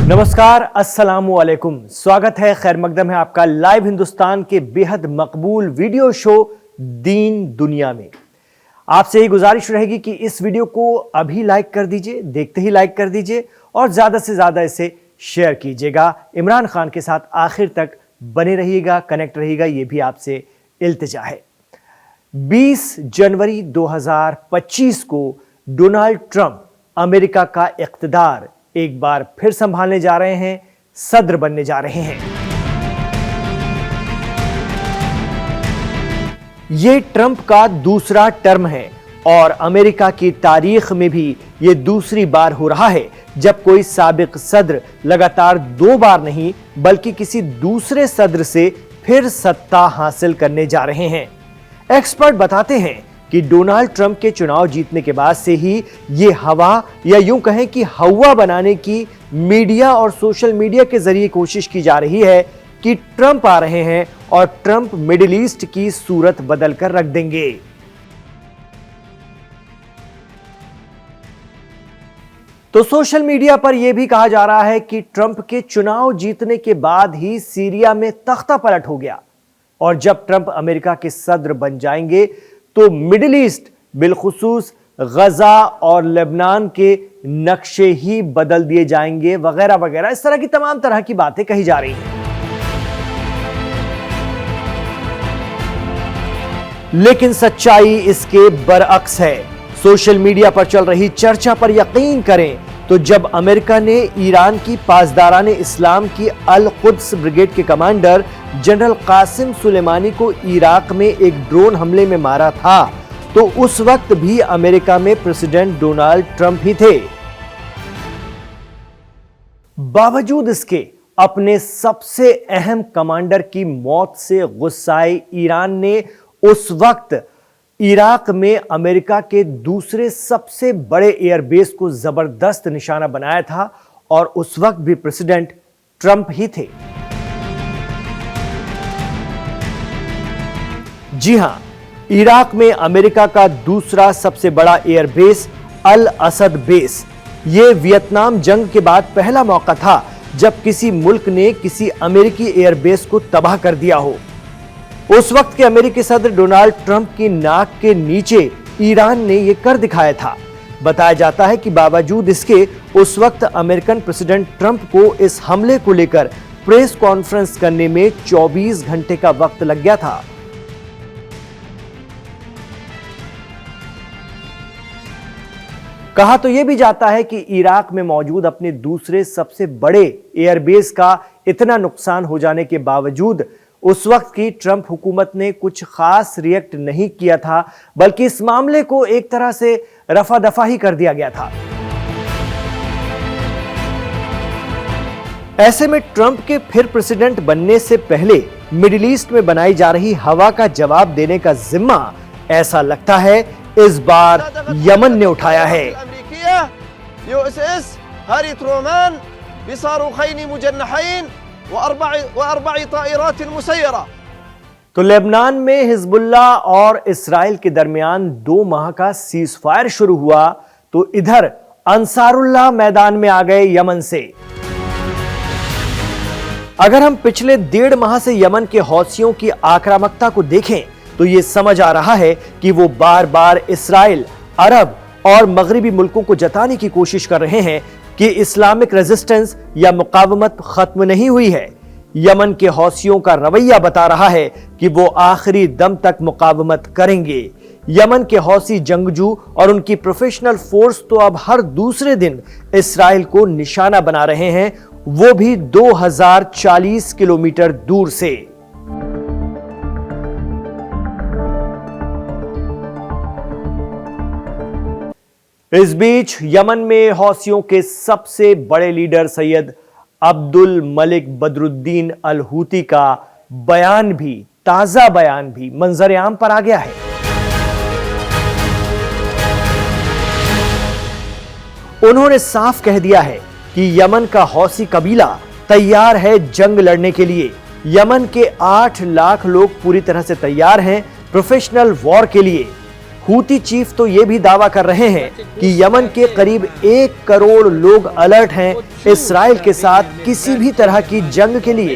नमस्कार, अस्सलामु अलैकुम। स्वागत है, खैर मकदम है आपका लाइव हिंदुस्तान के बेहद मकबूल वीडियो शो दीन दुनिया में। आपसे यही गुजारिश रहेगी कि इस वीडियो को अभी लाइक कर दीजिए, देखते ही लाइक कर दीजिए और ज्यादा से ज्यादा इसे शेयर कीजिएगा। इमरान खान के साथ आखिर तक बने रहिएगा, कनेक्ट रहिएगा, ये भी आपसे इल्तिजा है। 20 जनवरी 2025 को डोनाल्ड ट्रंप अमेरिका का इख्तिदार एक बार फिर संभालने जा रहे हैं, सदर बनने जा रहे हैं। यह ट्रंप का दूसरा टर्म है और अमेरिका की तारीख में भी यह दूसरी बार हो रहा है जब कोई साबिक सदर लगातार 2 बार नहीं बल्कि किसी दूसरे सदर से फिर सत्ता हासिल करने जा रहे हैं। एक्सपर्ट बताते हैं कि डोनाल्ड ट्रंप के चुनाव जीतने के बाद से ही ये हवा या यूं कहें कि हवा बनाने की मीडिया और सोशल मीडिया के जरिए कोशिश की जा रही है कि ट्रंप आ रहे हैं और ट्रंप मिडिल ईस्ट की सूरत बदल कर रख देंगे। तो सोशल मीडिया पर यह भी कहा जा रहा है कि ट्रंप के चुनाव जीतने के बाद ही सीरिया में तख्ता पलट हो गया और जब ट्रंप अमेरिका के सदर बन जाएंगे तो मिडिल ईस्ट बिलखुसूस गजा और लेबनान के नक्शे ही बदल दिए जाएंगे वगैरह वगैरह। इस तरह की तमाम तरह की बातें कही जा रही हैं। लेकिन सच्चाई इसके बरअक्स है। सोशल मीडिया पर चल रही चर्चा पर यकीन करें तो जब अमेरिका ने ईरान की पासदाराने इस्लाम की अल कुद्स ब्रिगेड के कमांडर जनरल कासिम सुलेमानी को इराक में एक ड्रोन हमले में मारा था तो उस वक्त भी अमेरिका में प्रेसिडेंट डोनाल्ड ट्रंप ही थे। बावजूद इसके अपने सबसे अहम कमांडर की मौत से गुस्साए ईरान ने उस वक्त इराक में अमेरिका के दूसरे सबसे बड़े एयरबेस को जबरदस्त निशाना बनाया था और उस वक्त भी प्रेसिडेंट ट्रंप ही थे। जी हां, इराक में अमेरिका का दूसरा सबसे बड़ा एयरबेस अल असद बेस। यह वियतनाम जंग के बाद पहला मौका था जब किसी मुल्क ने किसी अमेरिकी एयरबेस को तबाह कर दिया हो। उस वक्त के अमेरिकी सदर डोनाल्ड ट्रंप की नाक के नीचे ईरान ने यह कर दिखाया था। बताया जाता है कि बावजूद इसके उस वक्त अमेरिकन प्रेसिडेंट ट्रंप को इस हमले को लेकर प्रेस कॉन्फ्रेंस करने में 24 घंटे का वक्त लग गया था। कहा तो यह भी जाता है कि इराक में मौजूद अपने दूसरे सबसे बड़े एयरबेस का इतना नुकसान हो जाने के बावजूद उस वक्त की ट्रंप हुकूमत ने कुछ खास रिएक्ट नहीं किया था बल्कि इस मामले को एक तरह से रफा दफा ही कर दिया गया था। ऐसे में ट्रंप के फिर प्रेसिडेंट बनने से पहले मिडिल ईस्ट में बनाई जा रही हवा का जवाब देने का जिम्मा ऐसा लगता है इस बार यमन ने उठाया है। तो लेबनान में हिजबुल्लाह और इस्राइल के दरमियान 2 माह का सीजफायर शुरू हुआ तो इधर अंसारुल्लाह मैदान में आ गए यमन से। अगर हम पिछले 1.5 माह से यमन के हौसियों की आक्रामकता को देखें तो यह समझ आ रहा है कि वो बार बार इस्राइल, अरब और मगरिबी मुल्कों को जताने की कोशिश कर रहे हैं कि इस्लामिक रेजिस्टेंस या मुकावमत खत्म नहीं हुई है। यमन के हौसियों का रवैया बता रहा है कि वो आखिरी दम तक मुकावमत करेंगे। यमन के हौसी जंगजू और उनकी प्रोफेशनल फोर्स तो अब हर दूसरे दिन इस्राइल को निशाना बना रहे हैं, वो भी 2040 किलोमीटर दूर से। इस बीच यमन में हौसियों के सबसे बड़े leader Syed Abdul Malik Badruddin al Houthi का ताजा बयान भी मंजर आम पर आ गया है। उन्होंने साफ कह दिया है कि यमन का हौसी कबीला तैयार है जंग लड़ने के लिए। यमन के 8 लाख लोग पूरी तरह से तैयार हैं प्रोफेशनल वॉर के लिए। हूती चीफ तो ये भी दावा कर रहे हैं कि यमन के करीब 1 करोड़ लोग अलर्ट हैं इस्राइल के साथ किसी भी तरह की जंग के लिए।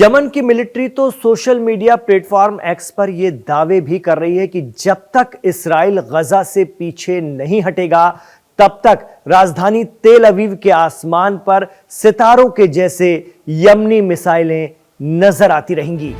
यमन की मिलिट्री तो सोशल मीडिया प्लेटफॉर्म एक्स पर यह दावे भी कर रही है कि जब तक इस्राइल गजा से पीछे नहीं हटेगा तब तक राजधानी तेल अवीव के आसमान पर सितारों के जैसे यमनी मिसाइलें नजर आती रहेंगी।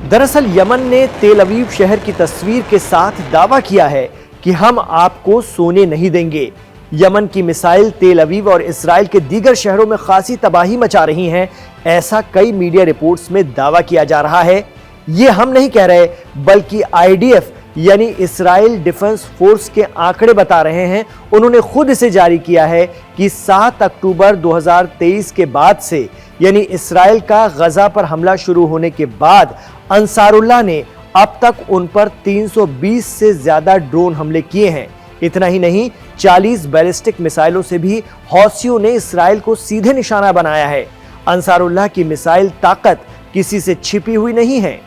दरअसल यमन ने तेल अवीव शहर की तस्वीर के साथ दावा किया है कि हम आपको सोने नहीं देंगे। यमन की मिसाइल तेल अवीव और इस्राइल के दीगर शहरों में खासी तबाही मचा रही हैं, ऐसा कई मीडिया रिपोर्ट्स में दावा किया जा रहा है। ये हम नहीं कह रहे, बल्कि आईडीएफ यानी इस्राइल डिफेंस फोर्स के आंकड़े बता रहे हैं। उन्होंने खुद इसे जारी किया है कि 7 अक्टूबर 2023 के बाद से यानी इस्राइल का गजा पर हमला शुरू होने के बाद अंसारुल्लाह ने अब तक उन पर 320 से ज्यादा ड्रोन हमले किए हैं। इतना ही नहीं, 40 बैलिस्टिक मिसाइलों से भी हौसियों ने इस्राइल को सीधे निशाना बनाया है। अंसारुल्लाह की मिसाइल ताकत किसी से छिपी हुई नहीं है।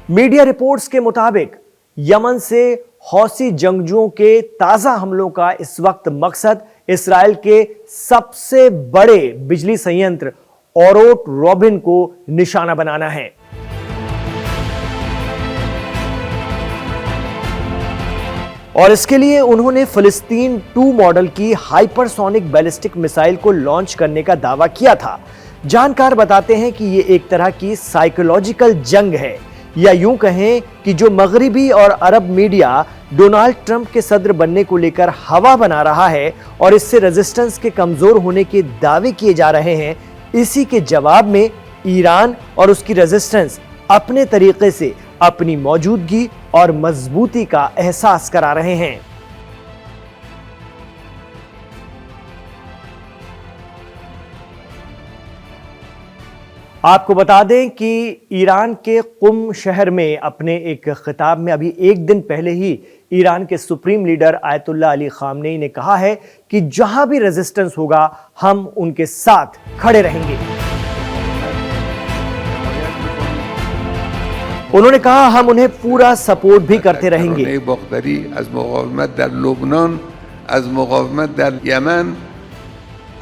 मीडिया रिपोर्ट्स के मुताबिक यमन से हौसी जंगजुओं के ताजा हमलों का इस वक्त मकसद इस्राइल के सबसे बड़े बिजली संयंत्र ओरोट रोबिन को निशाना बनाना है। और इसके लिए उन्होंने फिलिस्तीन 2 मॉडल की हाइपरसोनिक बैलिस्टिक मिसाइल को लॉन्च करने का दावा किया था। जानकार बताते हैं कि यह एक तरह की साइकोलॉजिकल जंग है, या यूं कहें कि जो मगरिबी और अरब मीडिया डोनाल्ड ट्रंप के सदर बनने को लेकर हवा बना रहा है और इससे रेजिस्टेंस के कमजोर होने के दावे किए जा रहे हैं, इसी के जवाब में ईरान और उसकी रेजिस्टेंस अपने तरीके से अपनी मौजूदगी और मजबूती का एहसास करा रहे हैं। आपको बता दें कि ईरान के कुम शहर में अपने एक खिताब में अभी एक दिन पहले ही ईरान के supreme leader Ayatollah Ali Khamenei ने कहा है कि जहां भी रेजिस्टेंस होगा हम उनके साथ खड़े रहेंगे। उन्होंने कहा हम उन्हें पूरा सपोर्ट भी करते रहेंगे।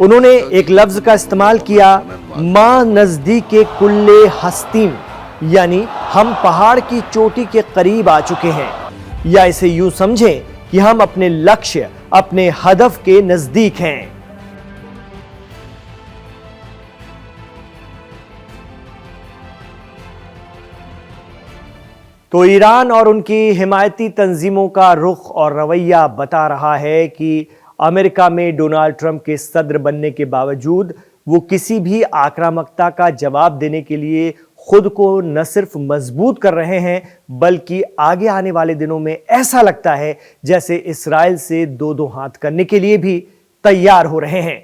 उन्होंने एक लफ्ज का इस्तेमाल किया, मां नजदीक कुल्ले हस्तीम, यानी हम पहाड़ की चोटी के करीब आ चुके हैं, या इसे यूं समझें कि हम अपने लक्ष्य, अपने हदफ के नजदीक हैं। तो ईरान और उनकी हिमायती तंजीमों का रुख और रवैया बता रहा है कि अमेरिका में डोनाल्ड ट्रंप के सदर बनने के बावजूद वो किसी भी आक्रामकता का जवाब देने के लिए खुद को न सिर्फ मजबूत कर रहे हैं, बल्कि आगे आने वाले दिनों में ऐसा लगता है जैसे इस्राइल से दो दो हाथ करने के लिए भी तैयार हो रहे हैं।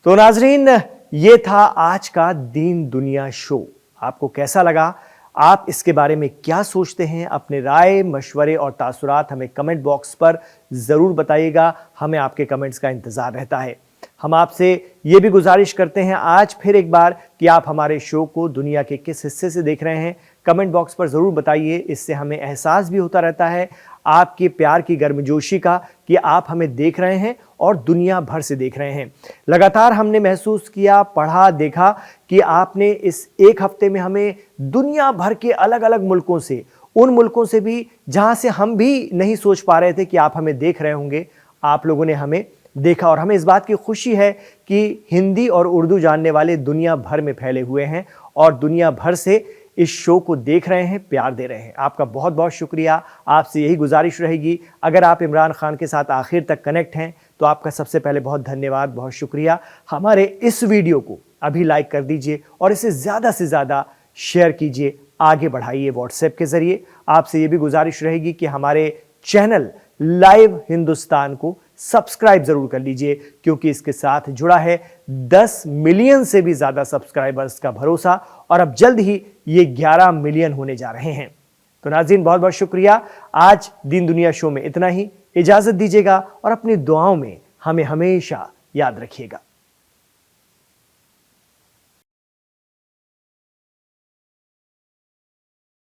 तो नाजरीन, ये था आज का दीन दुनिया शो। आपको कैसा लगा? आप इसके बारे में क्या सोचते हैं? अपने राय, मशवरे और तासुरात हमें कमेंट बॉक्स पर ज़रूर बताइएगा। हमें आपके कमेंट्स का इंतज़ार रहता है। हम आपसे ये भी गुजारिश करते हैं आज फिर एक बार कि आप हमारे शो को दुनिया के किस हिस्से से देख रहे हैं, कमेंट बॉक्स पर ज़रूर बताइए। इससे हमें एहसास भी होता रहता है आपके प्यार की गर्मजोशी का कि आप हमें देख रहे हैं और दुनिया भर से देख रहे हैं। लगातार हमने महसूस किया, पढ़ा, देखा कि आपने इस एक हफ्ते में हमें दुनिया भर के अलग अलग मुल्कों से, उन मुल्कों से भी जहां से हम भी नहीं सोच पा रहे थे कि आप हमें देख रहे होंगे, आप लोगों ने हमें देखा। और हमें इस बात की खुशी है कि हिंदी और उर्दू जानने वाले दुनिया भर में फैले हुए हैं और दुनिया भर से इस शो को देख रहे हैं, प्यार दे रहे हैं। आपका बहुत बहुत शुक्रिया। आपसे यही गुजारिश रहेगी, अगर आप इमरान खान के साथ आखिर तक कनेक्ट हैं तो आपका सबसे पहले बहुत धन्यवाद, बहुत शुक्रिया। हमारे इस वीडियो को अभी लाइक कर दीजिए और इसे ज़्यादा से ज़्यादा शेयर कीजिए, आगे बढ़ाइए व्हाट्सएप के ज़रिए। आपसे ये भी गुजारिश रहेगी कि हमारे चैनल लाइव हिंदुस्तान को सब्सक्राइब जरूर कर लीजिए, क्योंकि इसके साथ जुड़ा है 10 मिलियन से भी ज्यादा सब्सक्राइबर्स का भरोसा, और अब जल्द ही ये 11 मिलियन होने जा रहे हैं। तो नाज़रीन, बहुत बहुत शुक्रिया। आज दीन दुनिया शो में इतना ही। इजाजत दीजिएगा और अपनी दुआओं में हमें हमेशा याद रखिएगा।